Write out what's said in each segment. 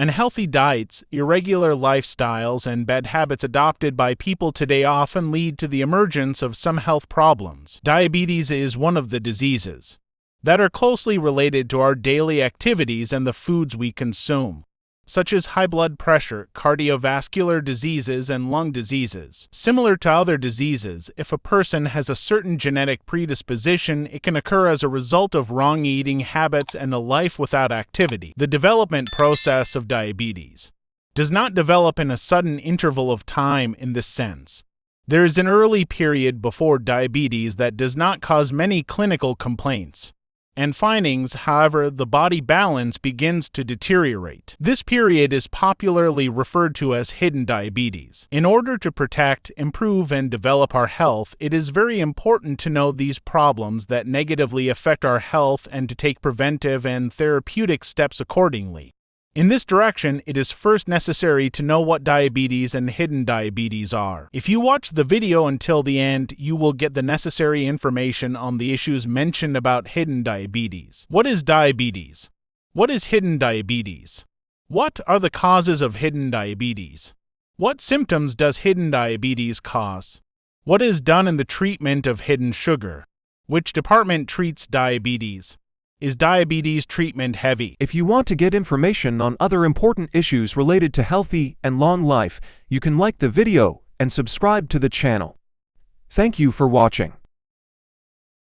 Unhealthy diets, irregular lifestyles, and bad habits adopted by people today often lead to the emergence of some health problems. Diabetes is one of the diseases that are closely related to our daily activities and the foods we consume, such as high blood pressure, cardiovascular diseases, and lung diseases. Similar to other diseases, if a person has a certain genetic predisposition, it can occur as a result of wrong eating habits and a life without activity. The development process of diabetes does not develop in a sudden interval of time in this sense. There is an early period before diabetes that does not cause many clinical complaints and findings. However, the body balance begins to deteriorate. This period is popularly referred to as hidden diabetes. In order to protect, improve, and develop our health, it is very important to know these problems that negatively affect our health and to take preventive and therapeutic steps accordingly. In this direction, it is first necessary to know what diabetes and hidden diabetes are. If you watch the video until the end, you will get the necessary information on the issues mentioned about hidden diabetes. What is diabetes? What is hidden diabetes? What are the causes of hidden diabetes? What symptoms does hidden diabetes cause? What is done in the treatment of hidden sugar? Which department treats diabetes? Is diabetes treatment heavy? If you want to get information on other important issues related to healthy and long life, you can like the video and subscribe to the channel. Thank you for watching.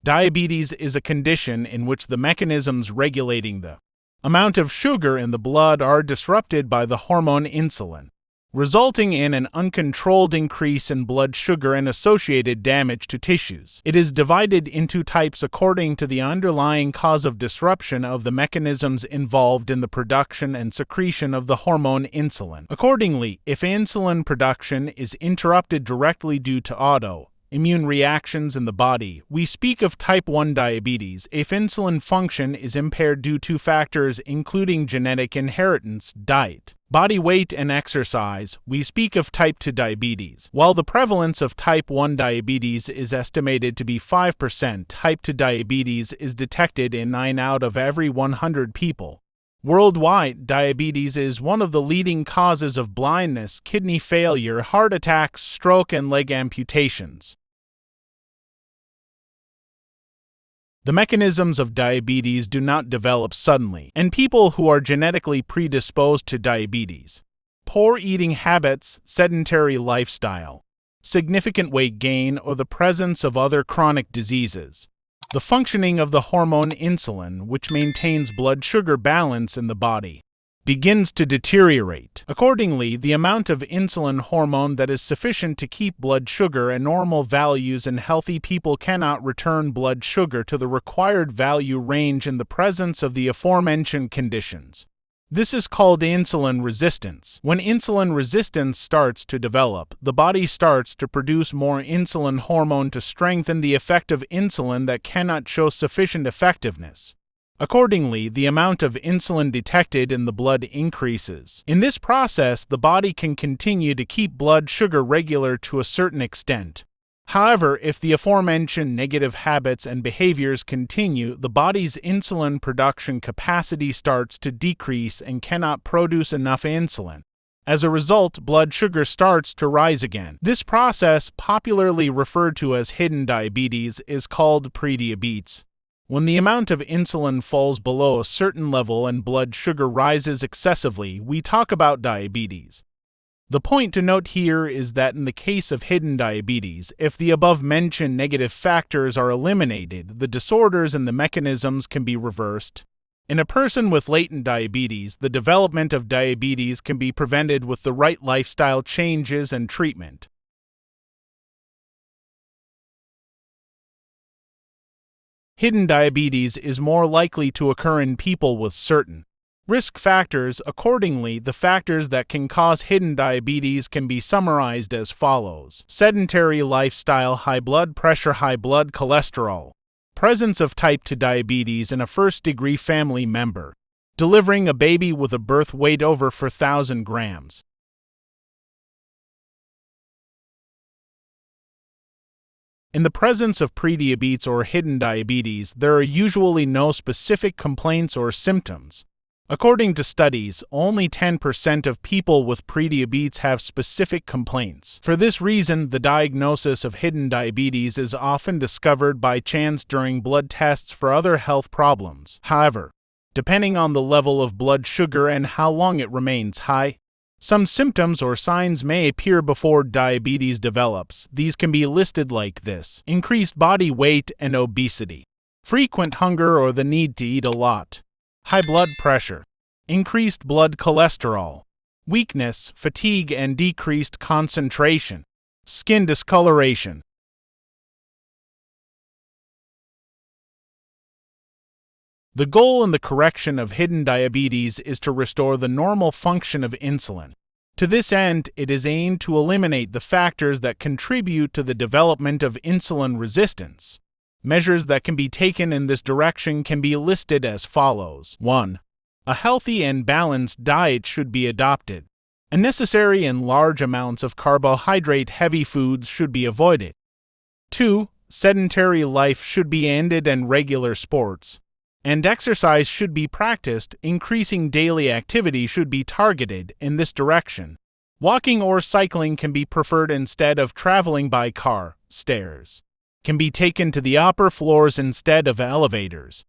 Diabetes is a condition in which the mechanisms regulating the amount of sugar in the blood are disrupted by the hormone insulin, resulting in an uncontrolled increase in blood sugar and associated damage to tissues. It is divided into types according to the underlying cause of disruption of the mechanisms involved in the production and secretion of the hormone insulin. Accordingly, if insulin production is interrupted directly due to autoimmune reactions in the body, we speak of type 1 diabetes. If insulin function is impaired due to factors including genetic inheritance, diet, body weight, and exercise, we speak of type 2 diabetes. While the prevalence of type 1 diabetes is estimated to be 5%, type 2 diabetes is detected in 9 out of every 100 people. Worldwide, diabetes is one of the leading causes of blindness, kidney failure, heart attacks, stroke, and leg amputations. The mechanisms of diabetes do not develop suddenly, and people who are genetically predisposed to diabetes, poor eating habits, sedentary lifestyle, significant weight gain, or the presence of other chronic diseases, the functioning of the hormone insulin, which maintains blood sugar balance in the body, begins to deteriorate. Accordingly, the amount of insulin hormone that is sufficient to keep blood sugar at normal values in healthy people cannot return blood sugar to the required value range in the presence of the aforementioned conditions. This is called insulin resistance. When insulin resistance starts to develop, the body starts to produce more insulin hormone to strengthen the effect of insulin that cannot show sufficient effectiveness. Accordingly, the amount of insulin detected in the blood increases. In this process, the body can continue to keep blood sugar regular to a certain extent. However, if the aforementioned negative habits and behaviors continue, the body's insulin production capacity starts to decrease and cannot produce enough insulin. As a result, blood sugar starts to rise again. This process, popularly referred to as hidden diabetes, is called prediabetes. When the amount of insulin falls below a certain level and blood sugar rises excessively, we talk about diabetes. The point to note here is that in the case of hidden diabetes, if the above-mentioned negative factors are eliminated, the disorders and the mechanisms can be reversed. In a person with latent diabetes, the development of diabetes can be prevented with the right lifestyle changes and treatment. Hidden diabetes is more likely to occur in people with certain risk factors. Accordingly, the factors that can cause hidden diabetes can be summarized as follows: sedentary lifestyle, high blood pressure, high blood cholesterol, presence of type 2 diabetes in a first-degree family member, delivering a baby with a birth weight over 4,000 grams. In the presence of prediabetes or hidden diabetes, there are usually no specific complaints or symptoms. According to studies, only 10% of people with prediabetes have specific complaints. For this reason, the diagnosis of hidden diabetes is often discovered by chance during blood tests for other health problems. However, depending on the level of blood sugar and how long it remains high, some symptoms or signs may appear before diabetes develops. These can be listed like this: increased body weight and obesity, frequent hunger or the need to eat a lot, high blood pressure, increased blood cholesterol, weakness, fatigue and decreased concentration, skin discoloration. The goal in the correction of hidden diabetes is to restore the normal function of insulin. To this end, it is aimed to eliminate the factors that contribute to the development of insulin resistance. Measures that can be taken in this direction can be listed as follows. 1. A healthy and balanced diet should be adopted. Unnecessary and large amounts of carbohydrate-heavy foods should be avoided. 2. Sedentary life should be ended and regular sports and exercise should be practiced. Increasing daily activity should be targeted in this direction. Walking or cycling can be preferred instead of traveling by car. Stairs can be taken to the upper floors instead of elevators.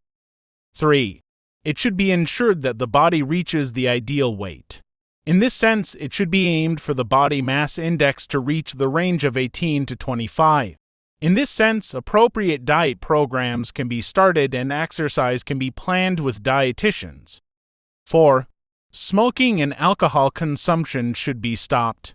3. It should be ensured that the body reaches the ideal weight. In this sense, it should be aimed for the body mass index to reach the range of 18 to 25. In this sense, appropriate diet programs can be started and exercise can be planned with dietitians. 4. Smoking and alcohol consumption should be stopped.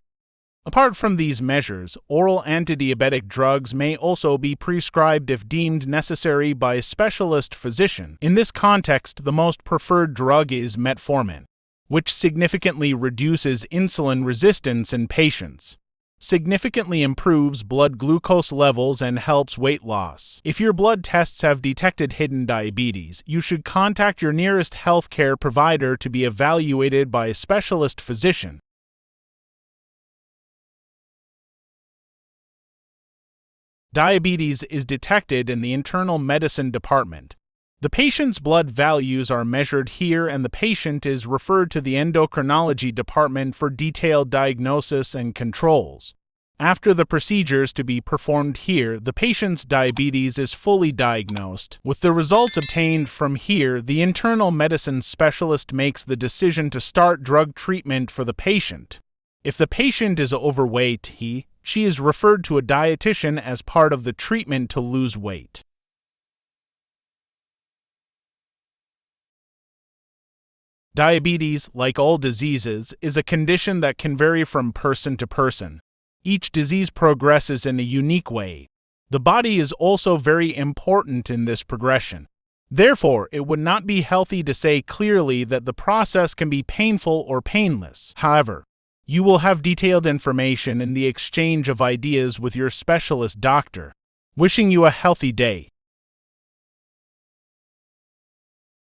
Apart from these measures, oral antidiabetic drugs may also be prescribed if deemed necessary by a specialist physician. In this context, the most preferred drug is metformin, which significantly reduces insulin resistance in patients, significantly improves blood glucose levels and helps weight loss. If your blood tests have detected hidden diabetes, you should contact your nearest healthcare provider to be evaluated by a specialist physician. Diabetes is detected in the internal medicine department. The patient's blood values are measured here and the patient is referred to the endocrinology department for detailed diagnosis and controls. After the procedures to be performed here, the patient's diabetes is fully diagnosed. With the results obtained from here, the internal medicine specialist makes the decision to start drug treatment for the patient. If the patient is overweight, she is referred to a dietitian as part of the treatment to lose weight. Diabetes, like all diseases, is a condition that can vary from person to person. Each disease progresses in a unique way. The body is also very important in this progression. Therefore, it would not be healthy to say clearly that the process can be painful or painless. However, you will have detailed information in the exchange of ideas with your specialist doctor. Wishing you a healthy day.